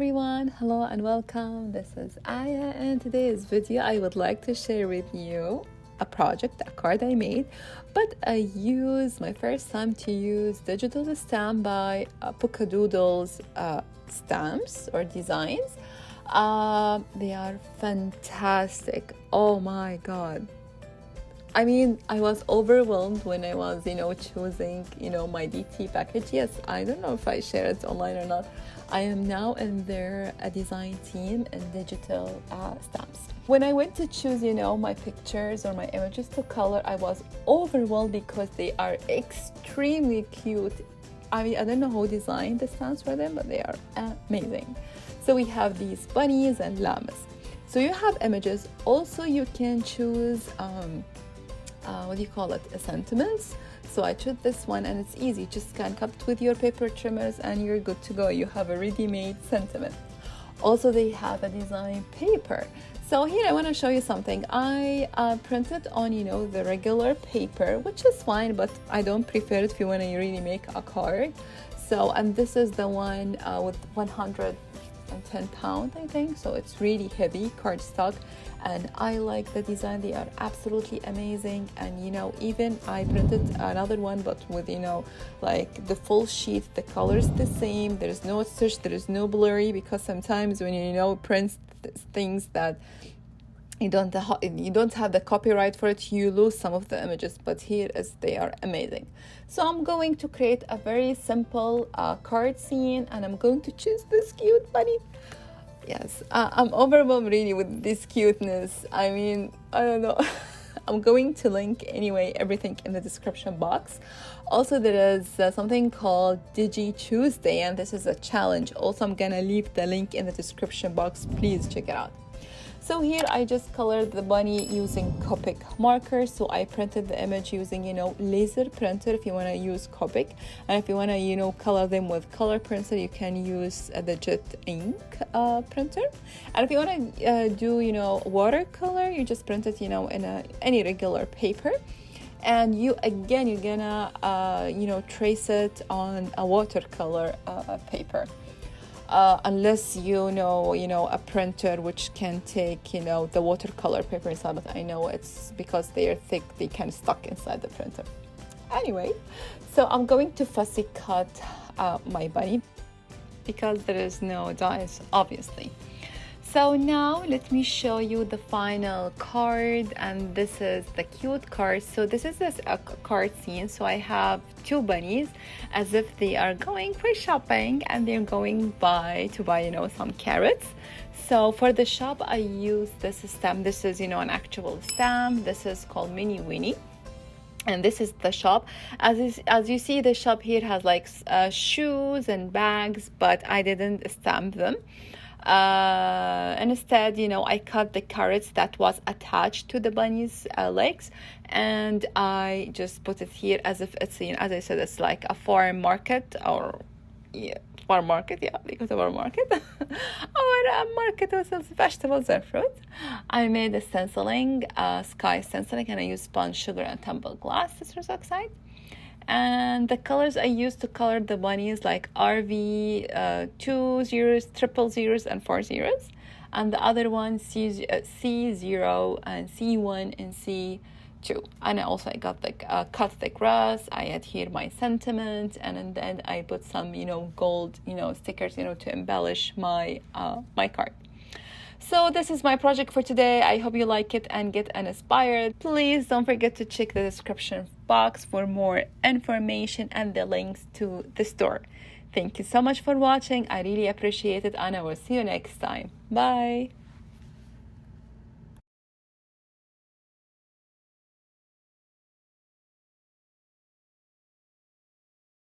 everyone, hello and welcome. This is Aya, and today's video I would like to share with you a card I made, but I use my first time to use digital stamp by Polkadoodle's stamps or designs. They are fantastic. Oh my god. I mean, I was overwhelmed when I was, choosing, my DT package. Yes, I don't know if I share it online or not. I am now in their design team and digital stamps. When I went to choose, my pictures or my images to color, I was overwhelmed because they are extremely cute. I mean, I don't know who designed the stamps for them, but they are amazing. So we have these bunnies and llamas. So you have images. Also, you can choose sentiments. So I chose this one, and it's easy. Just can cut it with your paper trimmers and you're good to go. You have a ready-made sentiment. Also, they have a design paper. So here I want to show you something. I printed on the regular paper, which is fine, but I don't prefer it if you want to really make a card. So, and this is the one with 110 pounds, I think. So it's really heavy cardstock, and I like the design. They are absolutely amazing. And even I printed another one, but with like the full sheet, the colors the same. There's no stitch, there is no blurry, because sometimes when print things that you don't have the copyright for it, you lose some of the images. But here is, they are amazing. So I'm going to create a very simple card scene, and I'm going to choose this cute bunny. Yes, I'm overwhelmed really with this cuteness. I mean, I don't know. I'm going to link anyway everything in the description box. Also, there is something called Digi Chooseday, and this is a challenge. Also, I'm gonna leave the link in the description box. Please check it out. So here I just colored the bunny using Copic markers. So I printed the image using laser printer if you want to use Copic, and if you want to color them with color printer, you can use the jet ink printer. And if you want to do watercolor, you just print it in any regular paper, and you're gonna trace it on a watercolor paper. Unless a printer which can take the watercolor paper inside, but I know it's because they are thick, they can stuck inside the printer. Anyway, so I'm going to fussy cut my bunny because there is no dies, obviously. So now let me show you the final card, and this is the cute card. So this is a card scene. So I have two bunnies as if they are going for shopping, and they're going to buy some carrots. So for the shop, I use this stamp. This is an actual stamp. This is called Mini Winnie. And this is the shop. As you see, the shop here has like shoes and bags, but I didn't stamp them. And instead, I cut the carrots that was attached to the bunny's legs, and I just put it here as if it's, as I said, it's like a farm market, or farm market, because of our market, our market was sells vegetables and fruit. I made a stenciling, sky stenciling, and I used sponge, sugar, and tumble glass citrus oxide. And the colors I used to color the bunnies, like RV, 2 zeros, 000, and 4 zeros. And the other one, C0 and C1 and C2. And I got the cut the grass. I had here my sentiment, and then I put some gold stickers to embellish my my card. So this is my project for today. I hope you like it and get inspired. Please don't forget to check the description box for more information and the links to the store. Thank you so much for watching. I really appreciate it, and I will see you next time. Bye.